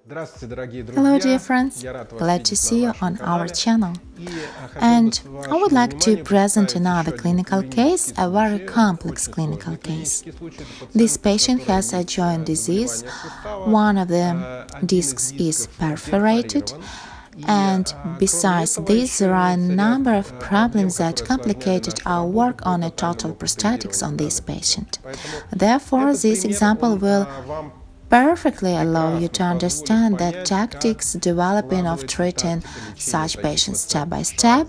Hello dear friends, glad to see you on our channel. And I would like to present another clinical case, a very complex clinical case. This patient has a joint disease, one of the discs is perforated, and besides this there are a number of problems that complicated our work on a total prosthetics on this patient. Therefore, this example will perfectly allow you to understand the tactics developing of treating such patients step by step,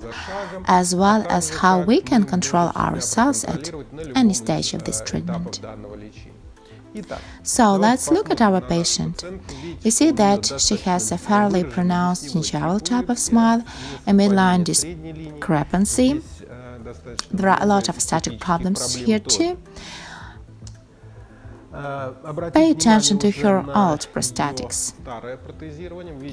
as well as how we can control ourselves at any stage of this treatment. So let's look at our patient. You see that she has a fairly pronounced gingival type of smile, a midline discrepancy. There are a lot of aesthetic problems here too. Pay attention to her old prosthetics.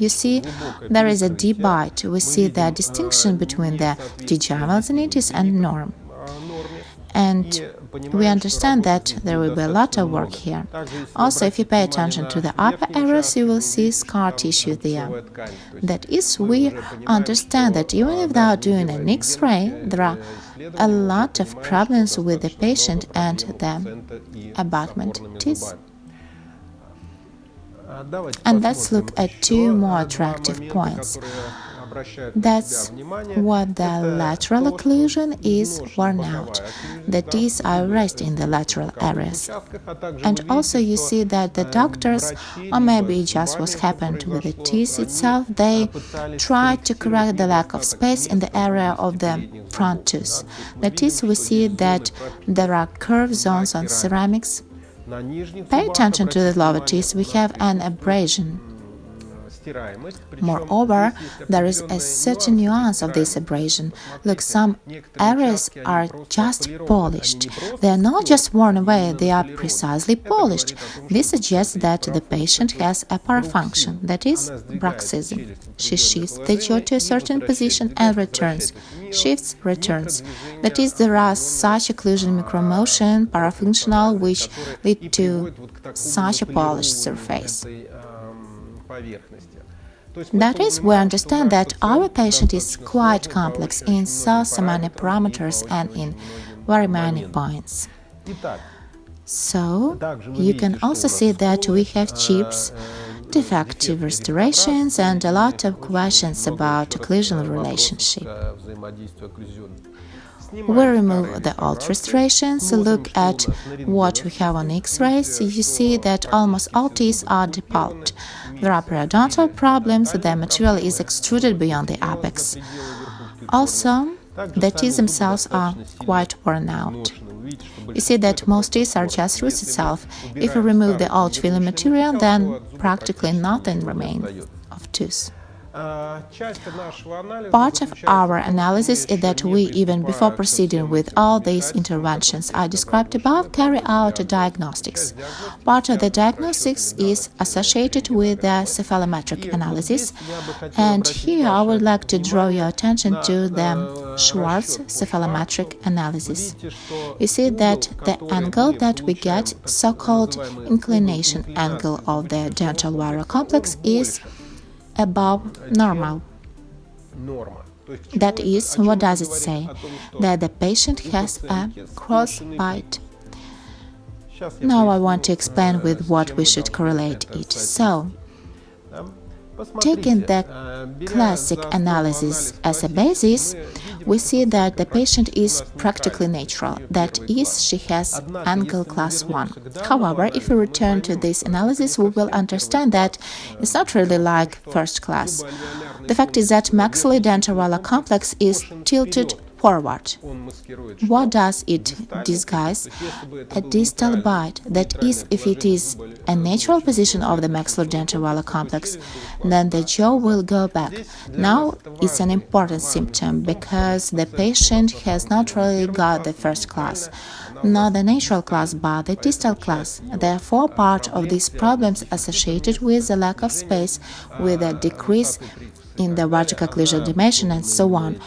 You see, there is a deep bite. We see the distinction between the gingival zennitis and norm. And we understand that there will be a lot of work here. Also, if you pay attention to the upper areas, you will see scar tissue there. That is, we understand that even without doing an X-ray, there are a lot of problems with the patient and the abutment teeth. And let's look at two more attractive points. That's what the lateral occlusion is worn out. The teeth are raised in the lateral areas. And also you see that the doctors, or maybe just what happened with the teeth itself, they tried to correct the lack of space in the area of the front tooth. That is, we see that there are curved zones on ceramics. Pay attention to the lower teeth, we have an abrasion. Moreover, there is a certain nuance of this abrasion. Look, some areas are just polished. They are not just worn away, they are precisely polished. This suggests that the patient has a parafunction, that is, bruxism. She shifts the jaw to a certain position and returns. Shifts, returns. That is, there are such occlusion micromotion, parafunctional, which lead to such a polished surface. That is, we understand that our patient is quite complex in so many parameters and in very many points. So, you can also see that we have chips, defective restorations, and a lot of questions about occlusional relationship. We remove the old restorations, look at what we have on X-rays. You see that almost all teeth are depulped. There are periodontal problems, the material is extruded beyond the apex. Also, the teeth themselves are quite worn out. You see that most teeth are just roots itself. If we remove the old filler material, then practically nothing remains of tooth. Part of our analysis is that we, even before proceeding with all these interventions I described above, carry out diagnostics. Part of the diagnostics is associated with the cephalometric analysis, and here I would like to draw your attention to the Schwartz cephalometric analysis. You see that the angle that we get, so-called inclination angle of the dental wire complex, is above normal. That is, what does it say? That the patient has a cross bite. Now I want to explain with what we should correlate it. So, taking the classic analysis as a basis, we see that the patient is practically natural, that is, she has angle class 1. However, if we return to this analysis, we will understand that it's not really like first class. The fact is that maxillodental complex is tilted forward. What does it disguise? A distal bite. That is, if it is a natural position of the maxillodental complex, then the jaw will go back. Now, it's an important symptom because the patient has not really got the first class, not the natural class, but the distal class. Therefore, part of these problems associated with the lack of space, with a decrease in the vertical occlusal dimension, and so on.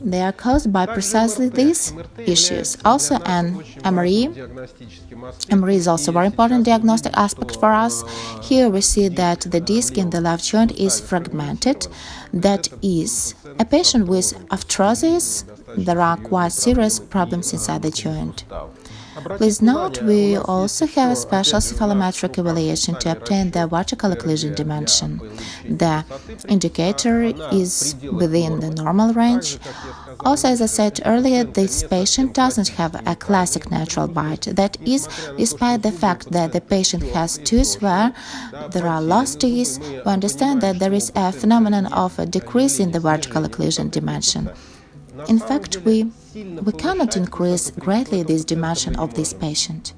They are caused by precisely these issues. Also, an MRE. MRE is also a very important diagnostic aspect for us. Here we see that the disc in the left joint is fragmented. That is, a patient with arthrosis, there are quite serious problems inside the joint. Please note, we also have a special cephalometric evaluation to obtain the vertical occlusion dimension. The indicator is within the normal range. Also, as I said earlier, this patient doesn't have a classic natural bite. That is, despite the fact that the patient has tooth where there are lost teeth, we understand that there is a phenomenon of a decrease in the vertical occlusion dimension. In fact, we cannot increase greatly this dimension of this patient.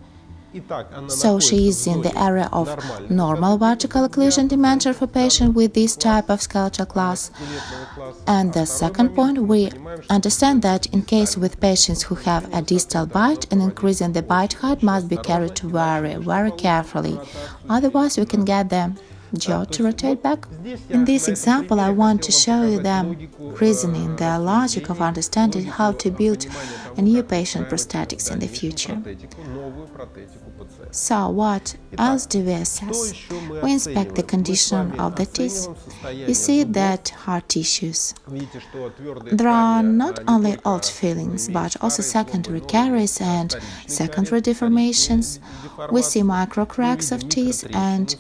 So she is in the area of normal vertical occlusion dimension for patient with this type of skeletal class. And the second point, we understand that in case with patients who have a distal bite, an increase in the bite height must be carried very, very carefully. Otherwise, we can get the jaw to rotate back. In this example, I want to show you the reasoning, the logic of understanding how to build a new patient prosthetics in the future. So, what else do we assess? We inspect the condition of the teeth. You see that hard tissues. There are not only old fillings, but also secondary caries and secondary deformations. We see micro cracks of teeth and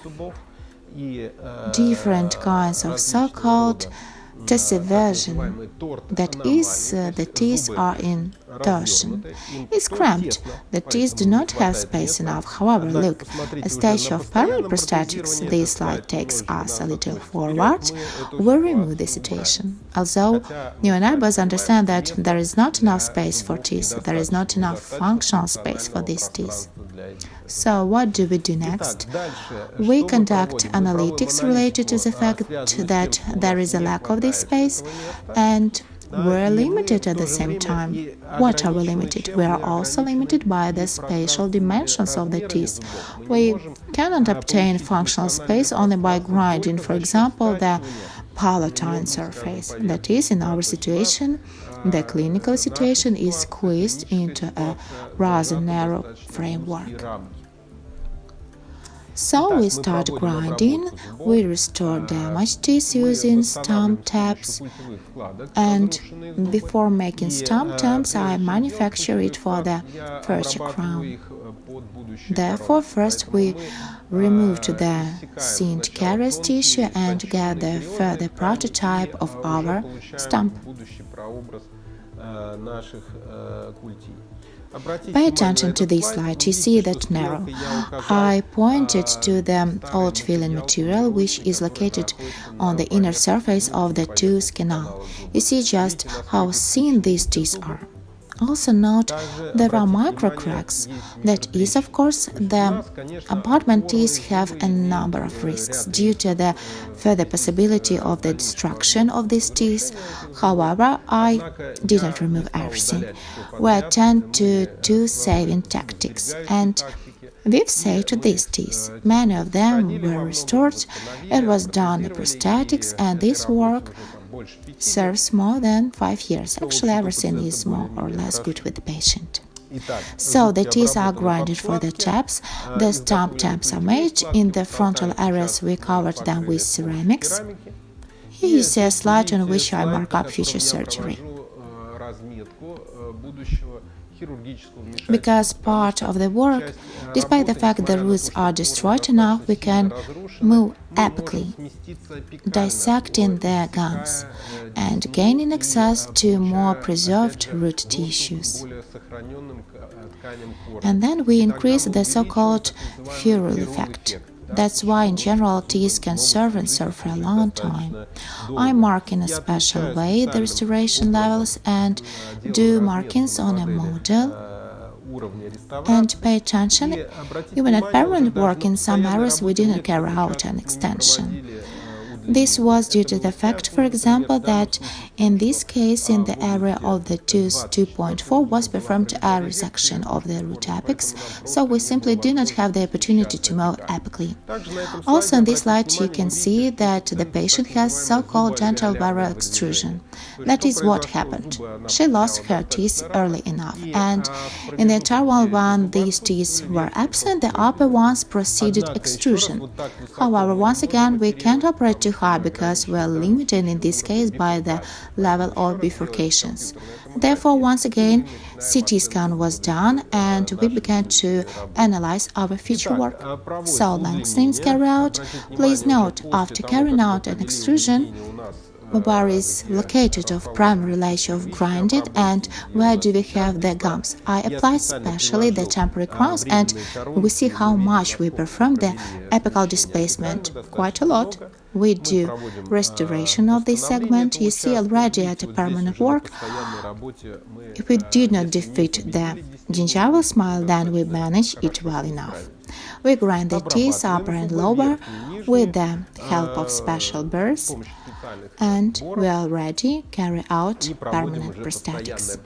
different kinds of so-called tessiversion, that is, the teeth are in torsion. It's cramped. The teeth do not have space enough. However, look, a stage of permanent prosthetics, this slide takes us a little forward, will remove the situation. Although new neighbors understand that there is not enough space for teeth, there is not enough functional space for these teeth. So what do we do next? We conduct analytics related to the fact that there is a lack of this space, and we're limited at the same time. What are we limited? We are also limited by the spatial dimensions of the teeth. We cannot obtain functional space only by grinding, for example, the palatine surface. That is, in our situation, the clinical situation is squeezed into a rather narrow framework. So we start grinding, we restore damaged teeth using stump taps, and before making stump taps, I manufacture it for the future crown. Therefore, first we removed the seamed caries tissue and get the further prototype of our stump. Pay attention to this slide, you see that narrow. I pointed to the old filling material, which is located on the inner surface of the tooth canal. You see just how thin these teeth are. Also note there are micro cracks. That is, of course, the abutment teeth have a number of risks due to the further possibility of the destruction of these teeth. However, I didn't remove everything. We attend to tooth-saving tactics, and we've saved these teeth. Many of them were restored. It was done in prosthetics, and this work serves more than 5 years. Actually, everything is more or less good with the patient. So the teeth are grinded for the taps. The stump taps are made. In the frontal areas, we covered them with ceramics. Here you see a slide on which I mark up future surgery. Because part of the work, despite the fact the roots are destroyed enough, we can move apically, dissecting the gums and gaining access to more preserved root tissues. And then we increase the so-called ferrule effect. That's why, in general, teeth can serve and serve for a long time. I mark in a special way the restoration levels and do markings on a model. And pay attention, even at permanent work, in some areas we didn't carry out an extension. This was due to the fact, for example, that in this case, in the area of the tooth 2.4 was performed a resection of the root apex, so we simply do not have the opportunity to move apically. Also, in this slide, you can see that the patient has so-called dental barrier extrusion. That is what happened. She lost her teeth early enough, and in the internal one, these teeth were absent, the upper ones proceeded extrusion. However, once again, we can't operate too high because we are limited in this case by the level of bifurcations. Therefore, once again, CT scan was done and we began to analyze our future work. So, lengthening is carried out. Please note, after carrying out an extrusion, where is located of primary layer of grinded and where do we have the gums. I applied specially the temporary crowns and we see how much we perform the apical displacement, quite a lot. We do restoration of this segment. You see already at a permanent work, if we did not defeat the gingival smile, then we manage it well enough. We grind the teeth upper and lower with the help of special burrs, and we already carry out permanent prosthetics.